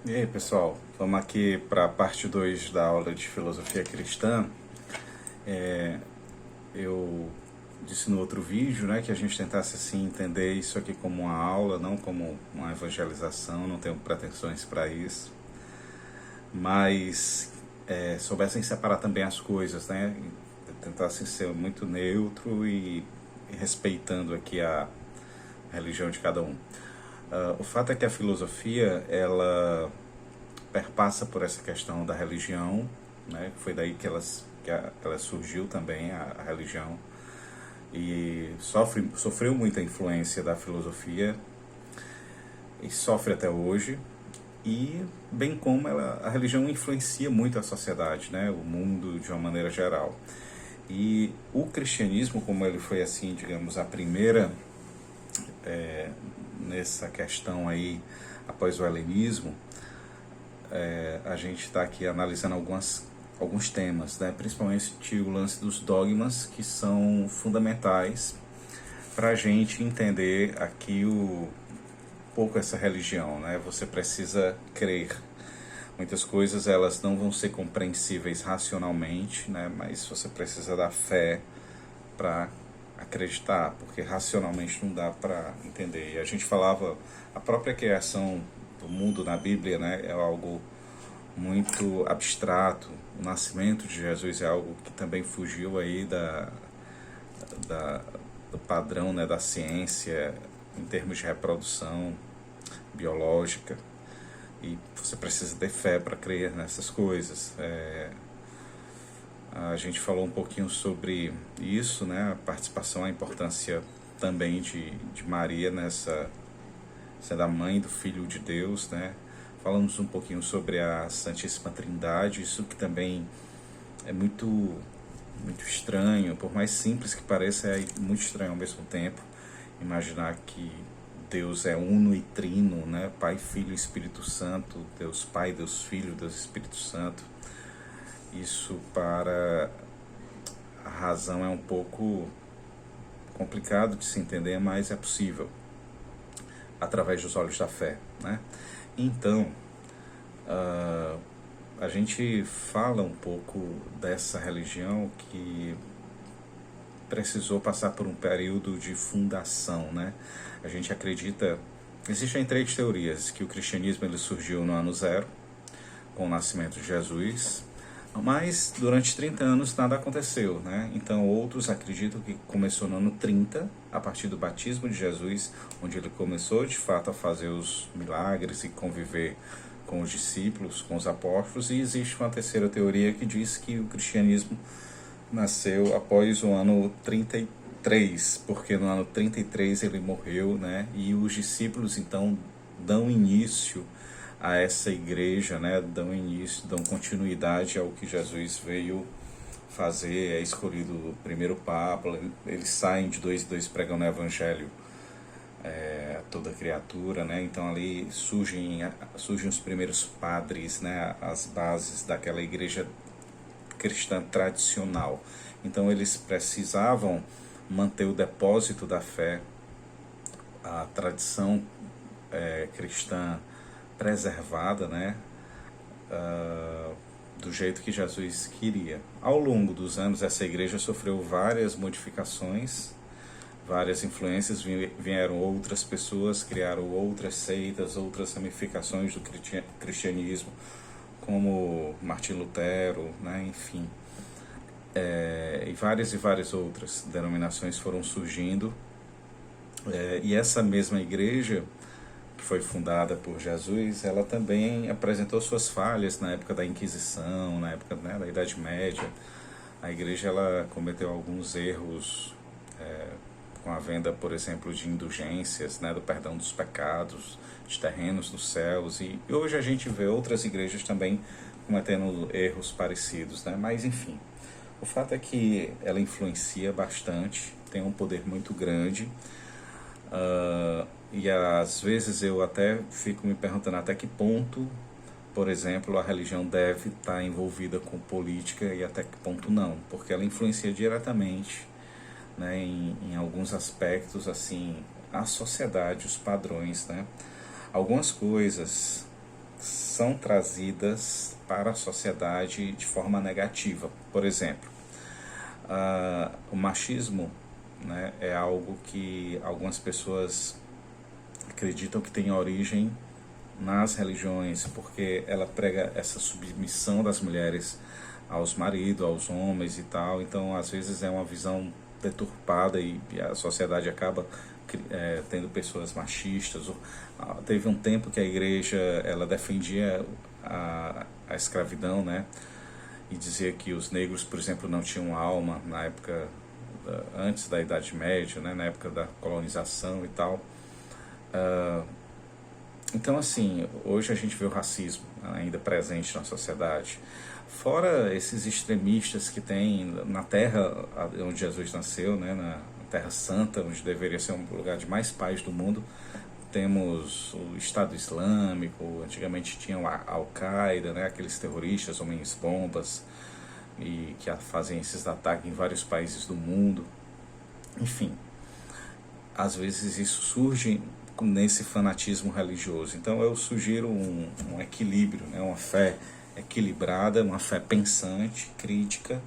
E aí, pessoal, vamos aqui para a parte 2 da aula de filosofia cristã. Eu disse no outro vídeo, né, que a gente tentasse assim entender isso aqui como uma aula, não como uma evangelização, não tenho pretensões para isso, mas soubessem separar também as coisas, né, tentassem ser muito neutro e respeitando aqui a religião de cada um. O fato é que a filosofia, ela perpassa por essa questão da religião, né? Foi daí que ela surgiu também, a religião, e sofreu muita influência da filosofia e sofre até hoje, e bem como a religião influencia muito a sociedade, né? O mundo de uma maneira geral. E o cristianismo, como ele foi assim, digamos, a primeira nessa questão aí após o helenismo, a gente está aqui analisando alguns temas, né? Principalmente o lance dos dogmas, que são fundamentais para a gente entender aqui um pouco essa religião, né? Você precisa crer. Muitas coisas elas não vão ser compreensíveis racionalmente, né? Mas você precisa da fé para acreditar, porque racionalmente não dá para entender. E a gente falava, a própria criação do mundo na Bíblia, né, é algo muito abstrato. O nascimento de Jesus é algo que também fugiu aí da, do padrão, né, da ciência em termos de reprodução biológica. E você precisa ter fé para crer nessas coisas. A gente falou um pouquinho sobre isso, né? A participação, a importância também de Maria nessa, sendo a mãe do Filho de Deus, né? Falamos um pouquinho sobre a Santíssima Trindade, isso que também é muito estranho, por mais simples que pareça, é muito estranho ao mesmo tempo. Imaginar que Deus é uno e trino, né? Pai, Filho e Espírito Santo, Deus Pai, Deus Filho, Deus Espírito Santo. Isso para a razão é um pouco complicado de se entender, mas é possível através dos olhos da fé, né? Então, a gente fala um pouco dessa religião que precisou passar por um período de fundação, né? A gente acredita, existem três teorias, que o cristianismo ele surgiu no ano zero, com o nascimento de Jesus, mas durante 30 anos nada aconteceu, né? Então outros acreditam que começou no ano 30, a partir do batismo de Jesus, onde ele começou de fato a fazer os milagres e conviver com os discípulos, com os apóstolos, e existe uma terceira teoria que diz que o cristianismo nasceu após o ano 33, porque no ano 33 ele morreu, né? E os discípulos então dão início a essa igreja, né? Dão continuidade ao que Jesus veio fazer. É escolhido o primeiro Papa, eles saem de dois em dois pregando o Evangelho a toda criatura, né? Então ali surgem os primeiros padres, né? As bases daquela igreja cristã tradicional. Então eles precisavam manter o depósito da fé, a tradição cristã preservada, né? Do jeito que Jesus queria. Ao longo dos anos, essa igreja sofreu várias modificações, várias influências, vieram outras pessoas, criaram outras seitas, outras ramificações do cristianismo, como Martim Lutero, né? Enfim. E várias outras denominações foram surgindo. E essa mesma igreja, que foi fundada por Jesus, ela também apresentou suas falhas na época da Inquisição, na época, né, da Idade Média. A igreja ela cometeu alguns erros com a venda, por exemplo, de indulgências, né, do perdão dos pecados, de terrenos nos céus. E hoje a gente vê outras igrejas também cometendo erros parecidos, né? Mas enfim, o fato é que ela influencia bastante, tem um poder muito grande. E às vezes eu até fico me perguntando até que ponto, por exemplo, a religião deve estar envolvida com política e até que ponto não, porque ela influencia diretamente, né, em alguns aspectos, assim, a sociedade, os padrões, né? Algumas coisas são trazidas para a sociedade de forma negativa. Por exemplo, o machismo, né, é algo que algumas pessoas acreditam que tem origem nas religiões, porque ela prega essa submissão das mulheres aos maridos, aos homens e tal. Então, às vezes é uma visão deturpada e a sociedade acaba tendo pessoas machistas. Teve um tempo que a igreja ela defendia a escravidão, né? E dizia que os negros, por exemplo, não tinham alma na época antes da Idade Média, né? Na época da colonização e tal. Então, assim, hoje a gente vê o racismo ainda presente na sociedade. Fora esses extremistas que tem na terra onde Jesus nasceu, né, na Terra Santa, onde deveria ser um lugar de mais paz do mundo, temos o Estado Islâmico, antigamente tinha a Al-Qaeda, né, aqueles terroristas, homens-bombas, e que fazem esses ataques em vários países do mundo. Enfim, às vezes isso surge nesse fanatismo religioso. Então eu sugiro um equilíbrio, né? Uma fé equilibrada, uma fé pensante, crítica,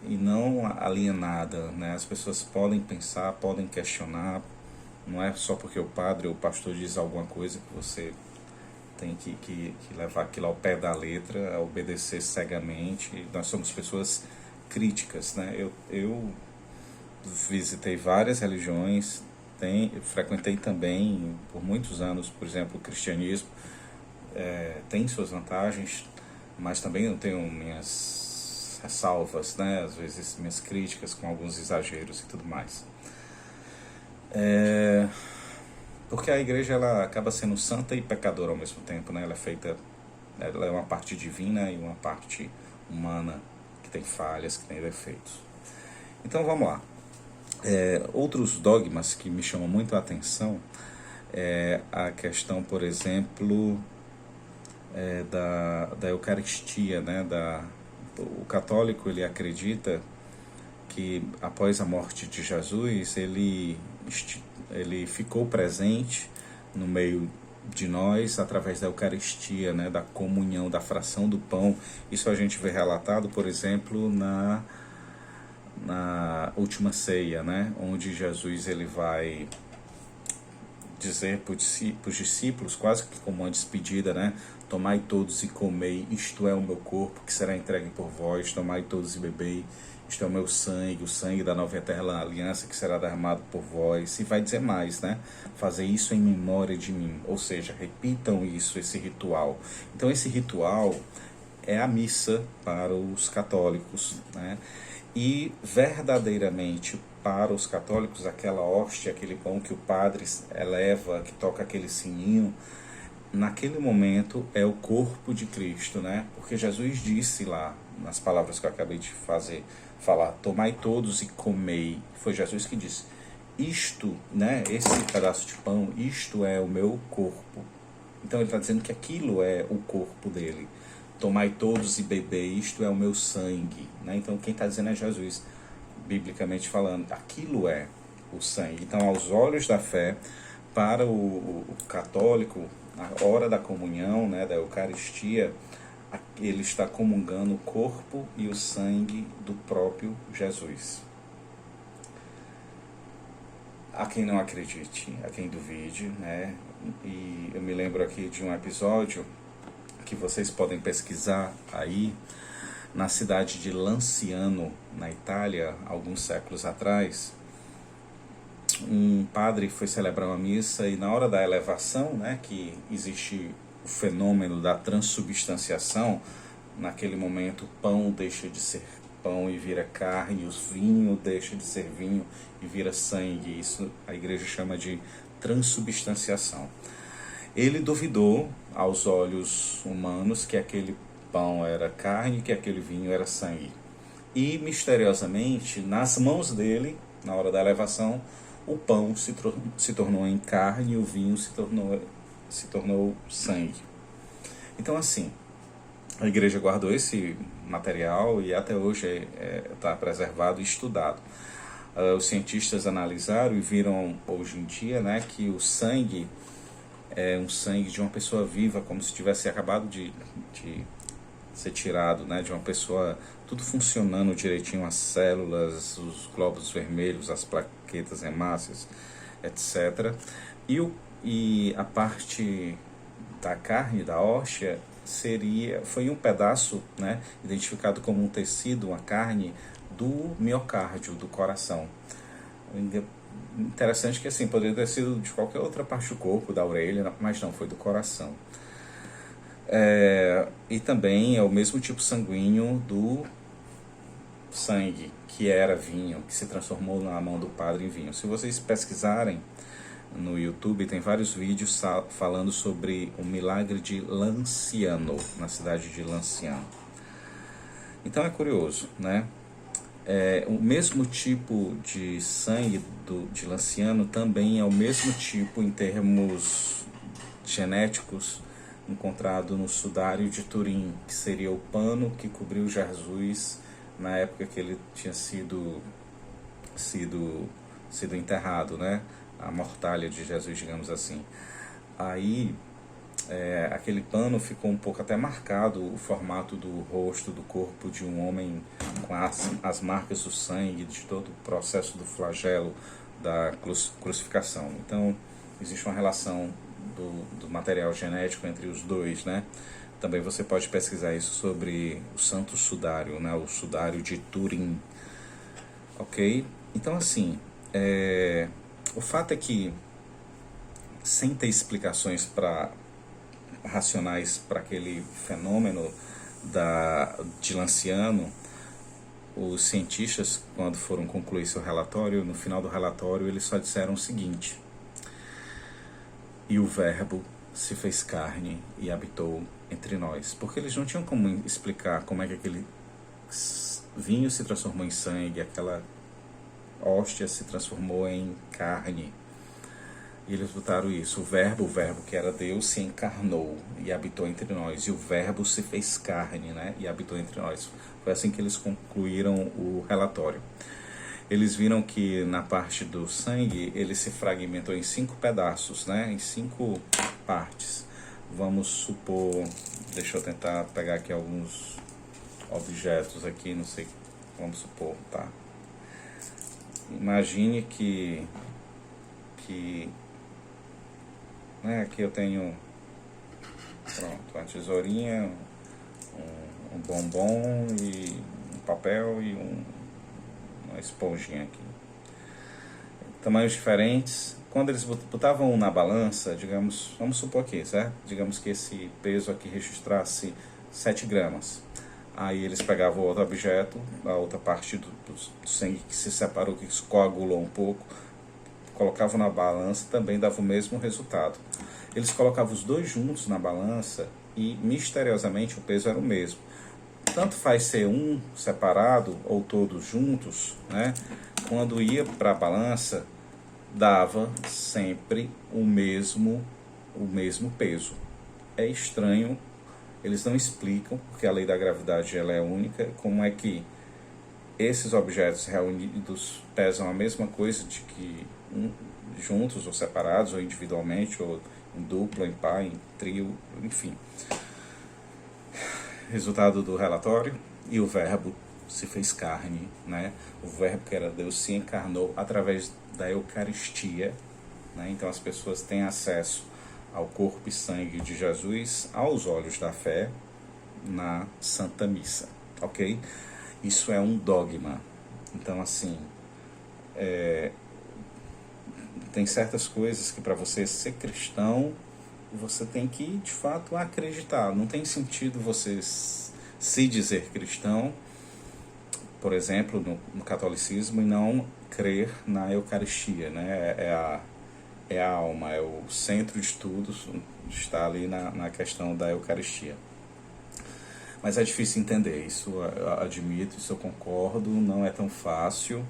e não alienada, né? As pessoas podem pensar, podem questionar, não é só porque o padre ou o pastor diz alguma coisa que você tem que levar aquilo ao pé da letra, obedecer cegamente. Nós somos pessoas críticas, né? Eu visitei várias religiões, frequentei também por muitos anos, por exemplo, o cristianismo. Tem suas vantagens, mas também eu tenho minhas ressalvas, né? Às vezes minhas críticas com alguns exageros e tudo mais. Porque a igreja ela acaba sendo santa e pecadora ao mesmo tempo, né? Ela é uma parte divina e uma parte humana que tem falhas, que tem defeitos. Então vamos lá. Outros dogmas que me chamam muito a atenção é a questão, por exemplo, da Eucaristia, né? O católico ele acredita que após a morte de Jesus ele ficou presente no meio de nós através da Eucaristia, né? Da comunhão, da fração do pão. Isso a gente vê relatado, por exemplo, na última ceia, né? Onde Jesus ele vai dizer para os discípulos, quase que como uma despedida, né? Tomai todos e comei, isto é o meu corpo que será entregue por vós, tomai todos e bebei, isto é o meu sangue, o sangue da nova e eterna aliança que será derramado por vós. E vai dizer mais, né? Fazer isso em memória de mim, ou seja, repitam isso, esse ritual. Então esse ritual é a missa para os católicos, né? E verdadeiramente para os católicos aquela hóstia, aquele pão que o padre eleva, que toca aquele sininho, naquele momento é o corpo de Cristo, né? Porque Jesus disse lá, nas palavras que eu acabei de falar, tomai todos e comei. Foi Jesus que disse, isto, né? Esse pedaço de pão, isto é o meu corpo. Então ele está dizendo que aquilo é o corpo dele. Tomai todos e bebei, isto é o meu sangue, né? Então quem está dizendo é Jesus, biblicamente falando, aquilo é o sangue. Então aos olhos da fé, para o católico, na hora da comunhão, né, da Eucaristia, ele está comungando o corpo e o sangue do próprio Jesus. Há quem não acredite, há quem duvide, né? E eu me lembro aqui de um episódio que vocês podem pesquisar aí, na cidade de Lanciano, na Itália, alguns séculos atrás. Um padre foi celebrar uma missa e na hora da elevação, né, que existe o fenômeno da transubstanciação, naquele momento o pão deixa de ser pão e vira carne, e o vinho deixa de ser vinho e vira sangue. Isso a igreja chama de transubstanciação. Ele duvidou aos olhos humanos que aquele pão era carne, que aquele vinho era sangue. E misteriosamente, nas mãos dele, na hora da elevação, o pão se tornou em carne e o vinho se tornou sangue. Então assim, a igreja guardou esse material e até hoje está preservado e estudado. Os cientistas analisaram e viram hoje em dia, né, que o sangue é um sangue de uma pessoa viva, como se tivesse acabado de ser tirado, né, de uma pessoa, tudo funcionando direitinho, as células, os glóbulos vermelhos, as plaquetas hemácias, etc. E a parte da carne, da hóstia, foi um pedaço, né, identificado como um tecido, uma carne do miocárdio, do coração. Interessante que assim, poderia ter sido de qualquer outra parte do corpo, da orelha, mas não, foi do coração. E também é o mesmo tipo sanguíneo do sangue, que era vinho, que se transformou na mão do padre em vinho. Se vocês pesquisarem no YouTube, tem vários vídeos falando sobre o milagre de Lanciano, na cidade de Lanciano. Então é curioso, né? O mesmo tipo de sangue de Lanciano também é o mesmo tipo em termos genéticos encontrado no sudário de Turim, que seria o pano que cobriu Jesus na época que ele tinha sido enterrado, né? A mortalha de Jesus, digamos assim. Aí aquele pano ficou um pouco até marcado, o formato do rosto, do corpo de um homem com as marcas do sangue, de todo o processo do flagelo da crucificação. Então, existe uma relação do material genético entre os dois, né? Também você pode pesquisar isso sobre o Santo Sudário, né? O Sudário de Turim, ok? Então, assim, o fato é que, sem ter explicações racionais para aquele fenômeno de Lanciano, os cientistas, quando foram concluir seu relatório, no final do relatório, eles só disseram o seguinte: e o Verbo se fez carne e habitou entre nós. Porque eles não tinham como explicar como é que aquele vinho se transformou em sangue, aquela hóstia se transformou em carne. E eles botaram isso: o verbo que era Deus, se encarnou e habitou entre nós. E o verbo se fez carne, né, e habitou entre nós. Foi assim que eles concluíram o relatório. Eles viram que na parte do sangue ele se fragmentou em 5 pedaços, né, em 5 partes. Vamos supor, deixa eu tentar pegar aqui alguns objetos aqui, não sei, vamos supor, tá? Imagine que aqui eu tenho, pronto, uma tesourinha, um bombom e um papel e uma esponjinha aqui. Tamanhos diferentes. Quando eles botavam na balança, digamos, vamos supor aqui, certo? Digamos que esse peso aqui registrasse 7 gramas. Aí eles pegavam outro objeto, a outra parte do sangue que se separou, que se coagulou um pouco, colocavam na balança, também dava o mesmo resultado. Eles colocavam os dois juntos na balança e, misteriosamente, o peso era o mesmo. Tanto faz ser um separado ou todos juntos, né? Quando ia para a balança, dava sempre o mesmo peso. É estranho, eles não explicam, porque a lei da gravidade ela é única, como é que esses objetos reunidos pesam a mesma coisa de que juntos ou separados, ou individualmente, ou em dupla, em par, em trio, enfim. Resultado do relatório: e o Verbo se fez carne, né? O Verbo que era Deus se encarnou através da Eucaristia, né? Então as pessoas têm acesso ao corpo e sangue de Jesus aos olhos da fé na Santa Missa, ok? Isso é um dogma. Então, assim, tem certas coisas que para você ser cristão, você tem que, de fato, acreditar. Não tem sentido você se dizer cristão, por exemplo, no catolicismo, e não crer na Eucaristia, né? É a alma, é o centro de tudo, está ali na questão da Eucaristia. Mas é difícil entender, isso eu admito, isso eu concordo, não é tão fácil.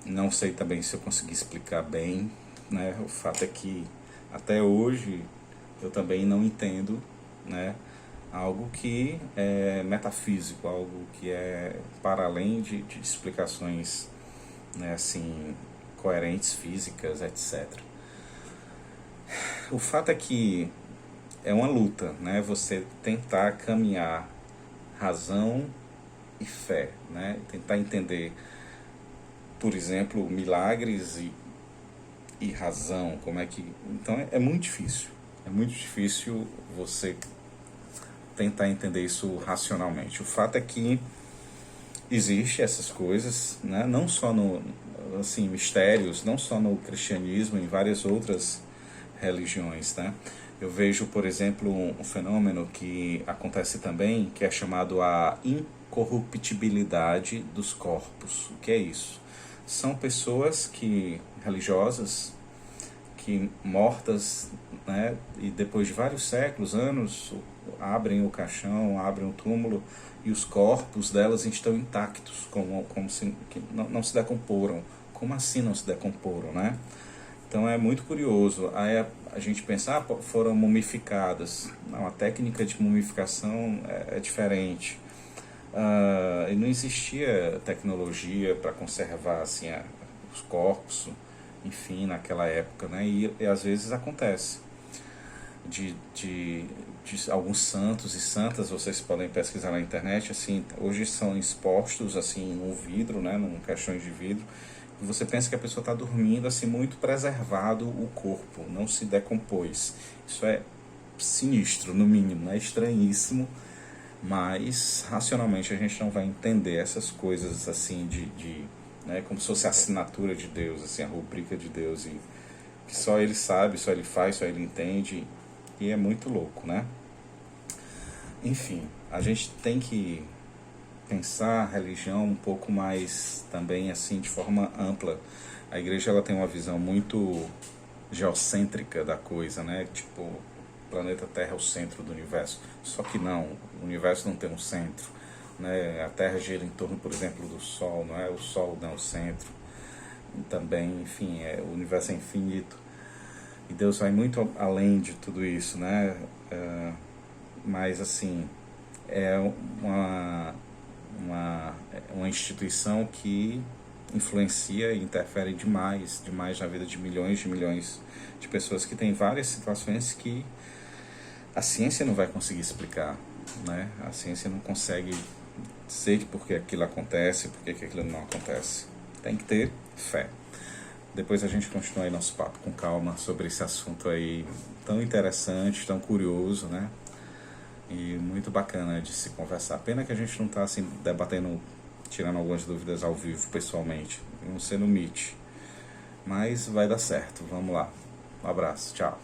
Não sei também se eu consegui explicar bem, né? O fato é que até hoje eu também não entendo, né, algo que é metafísico, algo que é para além de explicações, né, assim, coerentes, físicas, etc. o fato é que é uma luta, né? Você tentar caminhar razão e fé, né? Tentar entender, por exemplo, milagres e razão, como é que... Então é muito difícil. É muito difícil você tentar entender isso racionalmente. O fato é que existe essas coisas, né? Não só no, assim, mistérios, não só no cristianismo, em várias outras religiões, né? Eu vejo, por exemplo, um fenômeno que acontece também, que é chamado a incorruptibilidade dos corpos. O que é isso? São pessoas religiosas, que mortas, né, e depois de vários séculos, anos, abrem o caixão, abrem o túmulo e os corpos delas estão intactos, como se que não se decomporam. Como assim não se decomporam, né? Então é muito curioso. Aí a gente pensa, foram mumificadas. Não, a técnica de mumificação é diferente. E não existia tecnologia para conservar assim, os corpos, enfim, naquela época, né? E às vezes acontece de alguns santos e santas, vocês podem pesquisar na internet, assim, hoje são expostos assim num vidro, né, num caixão de vidro, e você pensa que a pessoa está dormindo assim muito preservado o corpo, não se decompôs. Isso é sinistro, no mínimo, é estranhíssimo, mas racionalmente a gente não vai entender essas coisas assim né, como se fosse a assinatura de Deus, assim, a rubrica de Deus, e que só Ele sabe, só Ele faz, só Ele entende, e é muito louco, né? Enfim, a gente tem que pensar a religião um pouco mais também assim de forma ampla. A igreja ela tem uma visão muito geocêntrica da coisa, né? Tipo, o planeta Terra é o centro do universo. Só que não, o universo não tem um centro, né? A Terra gira em torno, por exemplo, do Sol, não é? O Sol não é o centro. E também, enfim, o universo é infinito. E Deus vai muito além de tudo isso, né? Mas, assim, é uma instituição que influencia e interfere demais na vida de milhões de pessoas, que tem várias situações que a ciência não vai conseguir explicar, né? A ciência não consegue dizer por que aquilo acontece, por que aquilo não acontece. Tem que ter fé. Depois a gente continua aí nosso papo com calma sobre esse assunto aí tão interessante, tão curioso, né? E muito bacana de se conversar. Pena que a gente não está assim debatendo, tirando algumas dúvidas ao vivo pessoalmente, não ser no Meet. Mas vai dar certo, vamos lá. Um abraço, tchau.